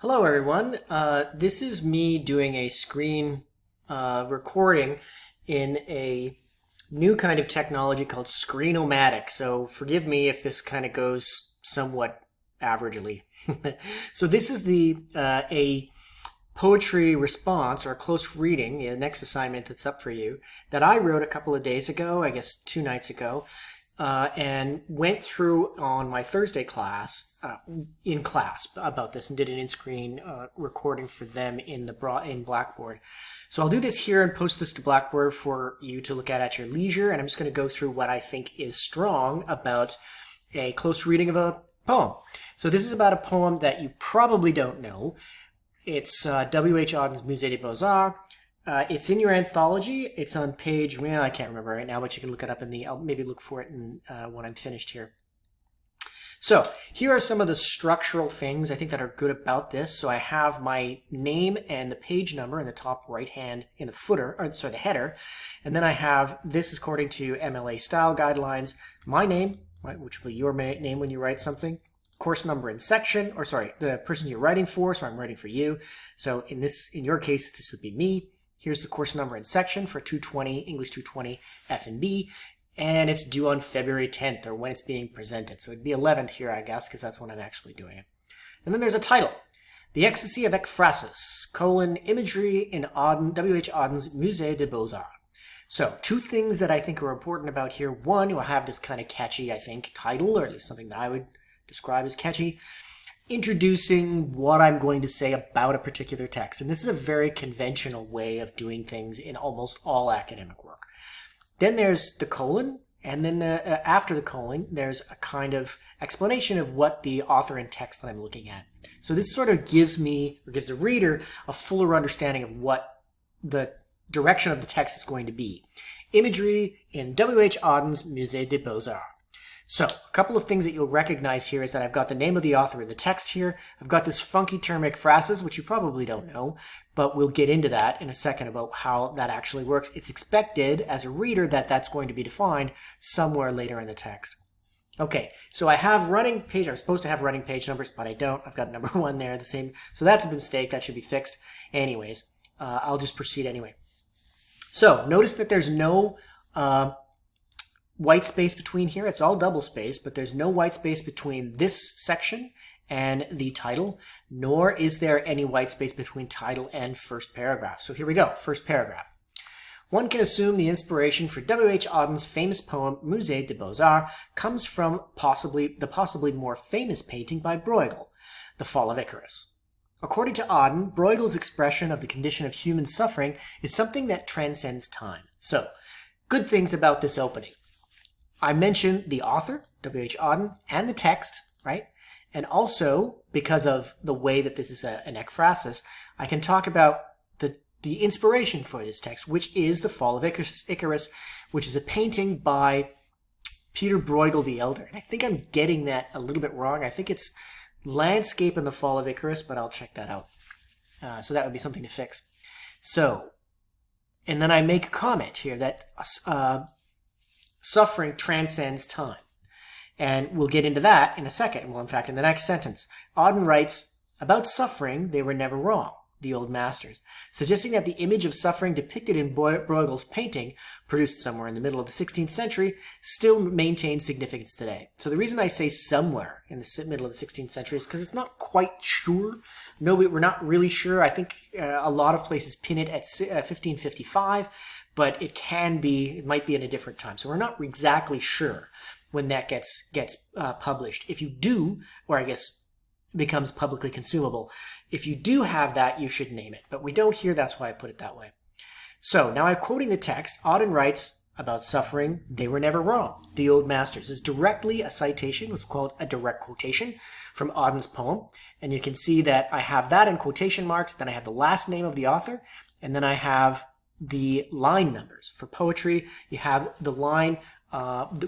Hello, everyone. This is me doing a screen recording in a new kind of technology called Screenomatic. So forgive me if this kind of goes somewhat averagely. So this is the a poetry response or a close reading, the next assignment that's up for you, that I wrote a couple of days ago, I guess 2 nights ago, and went through on my Thursday class in class about this and did an in-screen recording for them in Blackboard. So I'll do this here and post this to Blackboard for you to look at your leisure. And I'm just going to go through what I think is strong about a close reading of a poem. So this is about a poem that you probably don't know. It's W.H. Auden's Musée des Beaux-Arts. It's in your anthology. It's on page, well, I can't remember right now, but you can look it up I'll maybe look for it when I'm finished here. So here are some of the structural things I think that are good about this. So I have my name and the page number in the top right hand in the footer, or sorry, the header. And then I have this according to MLA style guidelines, my name, right, which will be your name when you write something, course number and section, or sorry, the person you're writing for, so I'm writing for you. So in your case, this would be me. Here's the course number and section for 220, English 220 F&B, and it's due on February 10th, or when it's being presented. So it'd be 11th here, I guess, because that's when I'm actually doing it. And then there's a title, The Ecstasy of Ekphrasis, imagery in W.H. Auden's Musée des Beaux-Arts. So two things that I think are important about here. One, you'll have this kind of catchy, I think, title, or at least something that I would describe as catchy, introducing what I'm going to say about a particular text. And this is a very conventional way of doing things in almost all academic work. Then there's the colon, and then after the colon, there's a kind of explanation of what the author and text that I'm looking at. So this sort of gives me, or gives a reader, a fuller understanding of what the direction of the text is going to be. Imagery in W.H. Auden's Musée des Beaux-Arts. So a couple of things that you'll recognize here is that I've got the name of the author in the text here. I've got this funky term ekphrasis, which you probably don't know, but we'll get into that in a second about how that actually works. It's expected as a reader that that's going to be defined somewhere later in the text. Okay, so I have running page. I'm supposed to have running page numbers, but I don't. I've got number 1 there, the same. So that's a mistake. That should be fixed. Anyways, I'll just proceed anyway. So notice that there's no white space between here. It's all double space, but there's no white space between this section and the title, nor is there any white space between title and first paragraph. So here we go, first paragraph. One can assume the inspiration for W.H. Auden's famous poem Musée des Beaux-Arts comes from the possibly more famous painting by Bruegel, The Fall of Icarus. According to Auden, Bruegel's expression of the condition of human suffering is something that transcends time. So, good things about this opening. I mentioned the author, W.H. Auden, and the text, right? And also, because of the way that this is an ekphrasis, I can talk about the inspiration for this text, which is The Fall of Icarus, which is a painting by Peter Bruegel the Elder. And I think I'm getting that a little bit wrong. I think it's Landscape and the Fall of Icarus, but I'll check that out. So that would be something to fix. So, and then I make a comment here that suffering transcends time. And we'll get into that in a second. Well, in fact, in the next sentence, Auden writes, about suffering, they were never wrong, the old masters, suggesting that the image of suffering depicted in Bruegel's painting, produced somewhere in the middle of the 16th century, still maintains significance today. So the reason I say somewhere in the middle of the 16th century is because it's not quite sure. No, we're not really sure. I think a lot of places pin it at 1555, but it might be in a different time. So we're not exactly sure when that gets published. If you do, or I guess becomes publicly consumable, if you do have that, you should name it. But we don't here, that's why I put it that way. So now I'm quoting the text. Auden writes, about suffering, they were never wrong, the old masters. Is directly a citation, what's called a direct quotation from Auden's poem. And you can see that I have that in quotation marks, then I have the last name of the author, and then I have the line numbers. For poetry, you have the line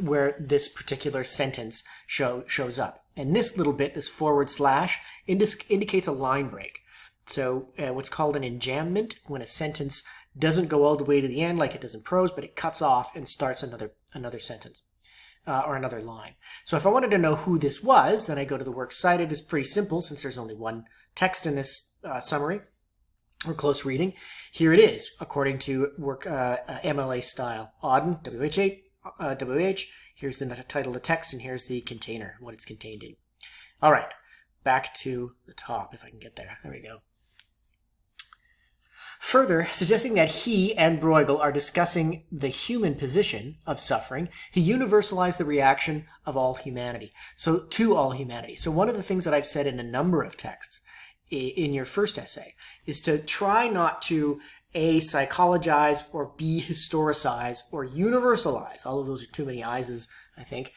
where this particular sentence shows up. And this little bit, this forward slash, indicates a line break. So what's called an enjambment, when a sentence doesn't go all the way to the end like it does in prose, but it cuts off and starts another sentence or another line. So if I wanted to know who this was, then I go to the works cited. It's pretty simple since there's only one text in this summary or close reading. Here it is, according to work MLA style. Auden, WH. Here's the title of the text, and here's the container, what it's contained in. All right, back to the top, if I can get there. There we go. Further, suggesting that he and Bruegel are discussing the human position of suffering, he universalized the reaction of all humanity. So, to all humanity. So one of the things that I've said in a number of texts in your first essay is to try not to A, psychologize, or B, historicize, or universalize. All of those are too many I's, I think,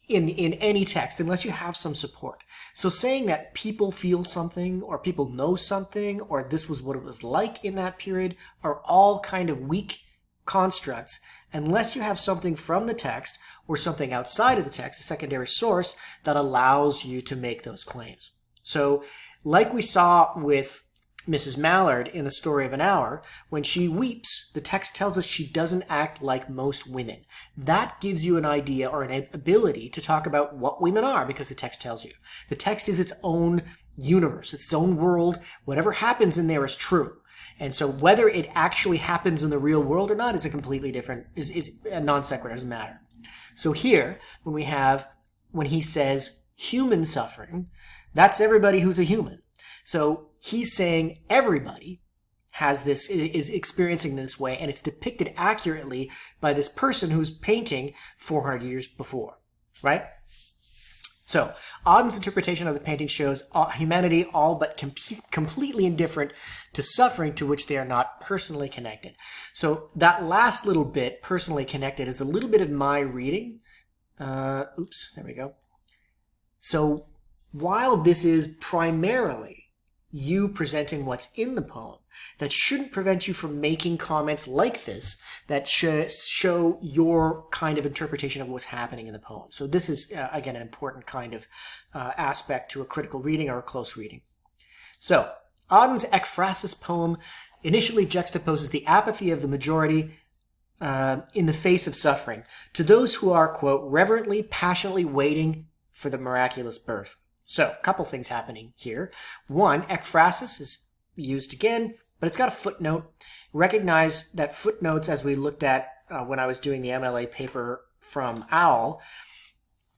in any text, unless you have some support. So saying that people feel something, or people know something, or this was what it was like in that period, are all kind of weak constructs, unless you have something from the text, or something outside of the text, a secondary source, that allows you to make those claims. So, like we saw with Mrs. Mallard in The Story of an Hour, when she weeps, the text tells us she doesn't act like most women. That gives you an idea or an ability to talk about what women are, because the text tells you. The text is its own universe, its own world. Whatever happens in there is true. And so whether it actually happens in the real world or not is a completely different, is a non sequitur, doesn't matter. So here, when he says human suffering, that's everybody who's a human. So he's saying everybody has this, is experiencing this way, and it's depicted accurately by this person who's painting 400 years before, right? So Auden's interpretation of the painting shows humanity all but completely indifferent to suffering to which they are not personally connected. So that last little bit, personally connected, is a little bit of my reading. Oops, there we go. So while this is primarily you presenting what's in the poem, that shouldn't prevent you from making comments like this that show your kind of interpretation of what's happening in the poem. So this is, again, an important kind of aspect to a critical reading or a close reading. So Auden's ekphrasis poem initially juxtaposes the apathy of the majority in the face of suffering to those who are, quote, reverently, passionately waiting for the miraculous birth. So, a couple things happening here. One, ekphrasis is used again, but it's got a footnote. Recognize that footnotes, as we looked at when I was doing the MLA paper from OWL,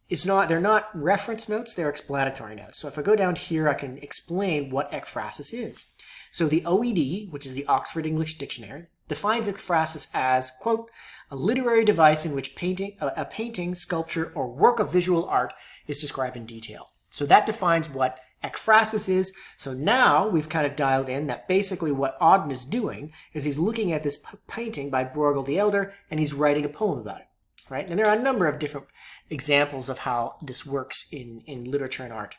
they're not reference notes, they're explanatory notes. So if I go down here, I can explain what ekphrasis is. So the OED, which is the Oxford English Dictionary, defines ekphrasis as, quote, a literary device in which a painting, sculpture, or work of visual art is described in detail. So that defines what ekphrasis is. So now we've kind of dialed in that basically what Auden is doing is he's looking at this painting by Bruegel the Elder and he's writing a poem about it, right? And there are a number of different examples of how this works in literature and art.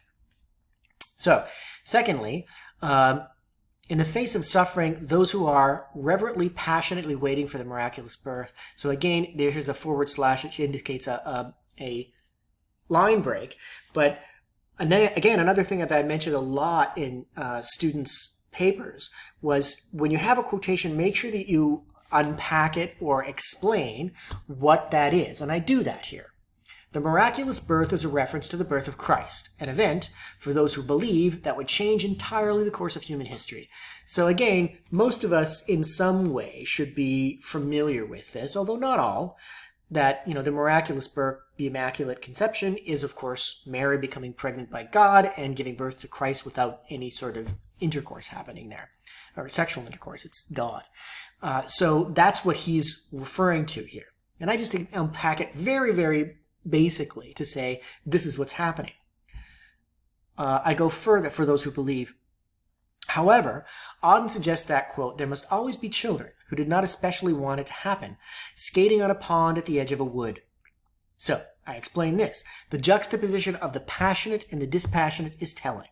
So, secondly, in the face of suffering, those who are reverently, passionately waiting for the miraculous birth. So again, there's a forward slash which indicates a line break, but again, another thing that I mentioned a lot in students' papers was when you have a quotation, make sure that you unpack it or explain what that is. And I do that here. The miraculous birth is a reference to the birth of Christ, an event, for those who believe, that would change entirely the course of human history. So again, most of us in some way should be familiar with this, although not all. That, the miraculous birth, the Immaculate Conception, is, of course, Mary becoming pregnant by God and giving birth to Christ without any sort of intercourse happening there, or sexual intercourse. It's God. So that's what he's referring to here. And I just unpack it very, very basically to say this is what's happening. I go further for those who believe. However, Auden suggests that, quote, there must always be children who did not especially want it to happen, skating on a pond at the edge of a wood. So, I explain this. The juxtaposition of the passionate and the dispassionate is telling.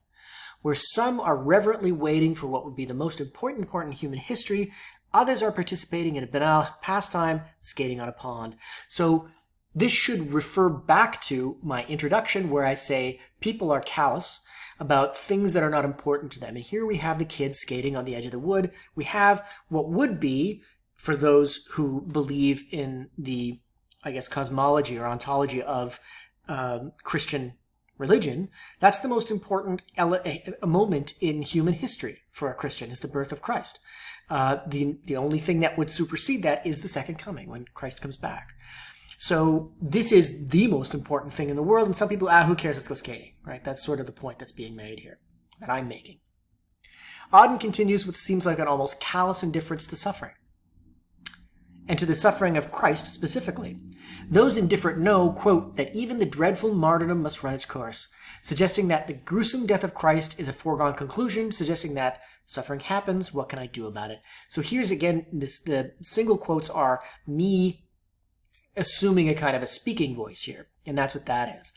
Where some are reverently waiting for what would be the most important part in human history, others are participating in a banal pastime, skating on a pond. So, this should refer back to my introduction where I say people are callous about things that are not important to them. And here we have the kids skating on the edge of the wood. We have what would be, for those who believe in the, cosmology or ontology of Christian religion, that's the most important a moment in human history for a Christian, is the birth of Christ. The only thing that would supersede that is the second coming, when Christ comes back. So this is the most important thing in the world, and some people, who cares, let's go skating, right? That's sort of the point that's being made here, that I'm making. Auden continues with seems like an almost callous indifference to suffering, and to the suffering of Christ specifically. Those indifferent know, quote, that even the dreadful martyrdom must run its course, suggesting that the gruesome death of Christ is a foregone conclusion, suggesting that suffering happens, what can I do about it? So here's again, the single quotes are me assuming a kind of a speaking voice here, and that's what that is.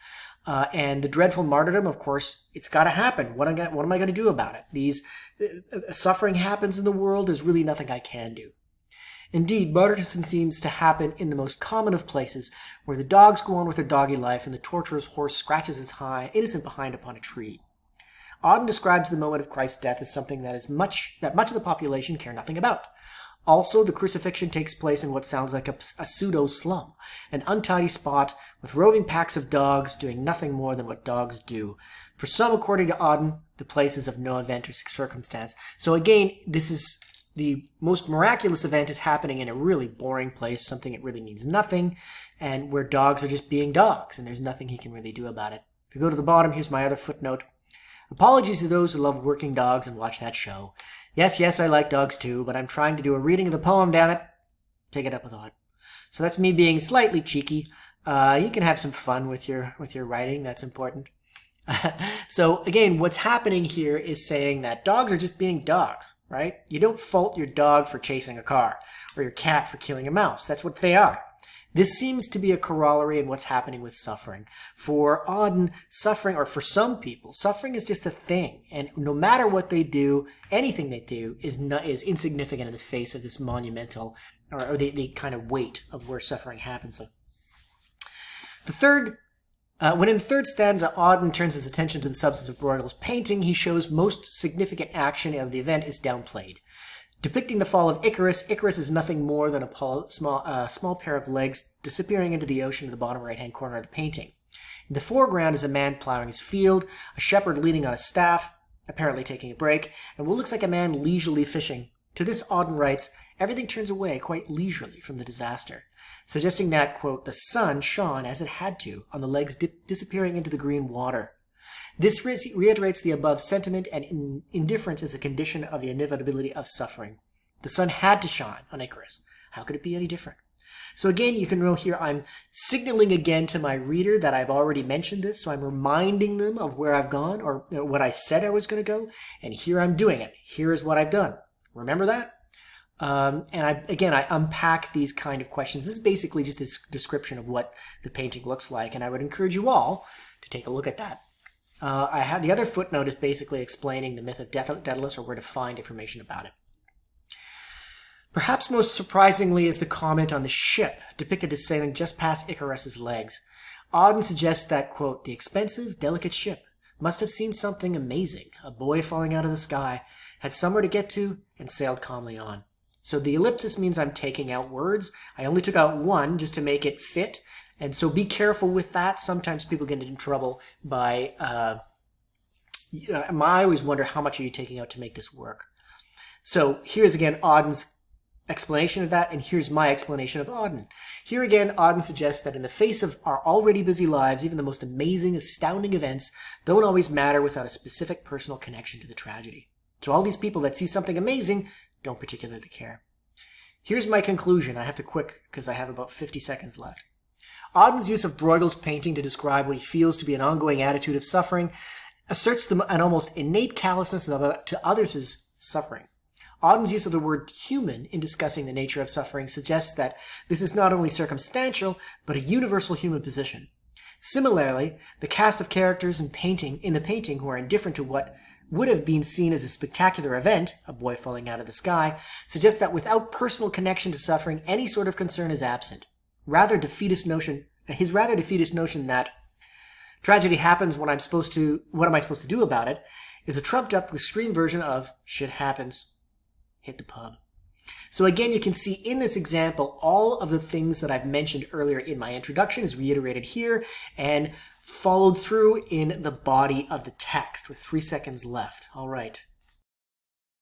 And the dreadful martyrdom, of course, it's got to happen. What am I going to do about it? These suffering happens in the world. There's really nothing I can do. Indeed, martyrdom seems to happen in the most common of places, where the dogs go on with their doggy life and the torturer's horse scratches its innocent behind upon a tree. Auden describes the moment of Christ's death as something that much of the population care nothing about. Also, the crucifixion takes place in what sounds like a pseudo-slum, an untidy spot with roving packs of dogs doing nothing more than what dogs do. For some, according to Auden, the place is of no event or circumstance. So again, this is the most miraculous event is happening in a really boring place, something that really means nothing, and where dogs are just being dogs, and there's nothing he can really do about it. If you go to the bottom, here's my other footnote. Apologies to those who love working dogs and watch that show. Yes, I like dogs too, but I'm trying to do a reading of the poem, damn it. Take it up with Auden. So that's me being slightly cheeky. You can have some fun with your writing, that's important. So again, what's happening here is saying that dogs are just being dogs, right? You don't fault your dog for chasing a car, or your cat for killing a mouse. That's what they are. This seems to be a corollary in what's happening with suffering. For Auden, suffering, or for some people, suffering is just a thing. And no matter what they do, anything they do is insignificant in the face of this monumental, or the kind of weight of where suffering happens. So when in the third stanza, Auden turns his attention to the substance of Bruegel's painting, he shows most significant action of the event is downplayed. Depicting the fall of Icarus, Icarus is nothing more than a small pair of legs disappearing into the ocean in the bottom right-hand corner of the painting. In the foreground is a man plowing his field, a shepherd leaning on a staff, apparently taking a break, and what looks like a man leisurely fishing. To this, Auden writes, everything turns away quite leisurely from the disaster, suggesting that, quote, the sun shone as it had to on the legs disappearing into the green water. This reiterates the above sentiment, and indifference is a condition of the inevitability of suffering. The sun had to shine on Icarus. How could it be any different? So again, you can know here I'm signaling again to my reader that I've already mentioned this, so I'm reminding them of where I've gone, or what I said I was going to go, and here I'm doing it. Here is what I've done. Remember that? And I unpack these kind of questions. This is basically just this description of what the painting looks like, and I would encourage you all to take a look at that. I have the other footnote is basically explaining the myth of Daedalus, or where to find information about it. Perhaps most surprisingly is the comment on the ship, depicted as sailing just past Icarus's legs. Auden suggests that, quote, the expensive, delicate ship must have seen something amazing, a boy falling out of the sky, had somewhere to get to, and sailed calmly on. So the ellipsis means I'm taking out words. I only took out one just to make it fit. And so be careful with that. Sometimes people get in trouble by, I always wonder how much are you taking out to make this work. So here's again Auden's explanation of that, and here's my explanation of Auden. Here again, Auden suggests that in the face of our already busy lives, even the most amazing, astounding events don't always matter without a specific personal connection to the tragedy. So all these people that see something amazing don't particularly care. Here's my conclusion. I have to quick because I have about 50 seconds left. Auden's use of Bruegel's painting to describe what he feels to be an ongoing attitude of suffering asserts an almost innate callousness to others' suffering. Auden's use of the word human in discussing the nature of suffering suggests that this is not only circumstantial, but a universal human position. Similarly, the cast of characters in the painting who are indifferent to what would have been seen as a spectacular event, a boy falling out of the sky, suggests that without personal connection to suffering, any sort of concern is absent. His rather defeatist notion that tragedy happens what am I supposed to do about it, is a trumped up extreme version of shit happens, hit the pub. So again, you can see in this example, all of the things that I've mentioned earlier in my introduction is reiterated here, and followed through in the body of the text with 3 seconds left. All right.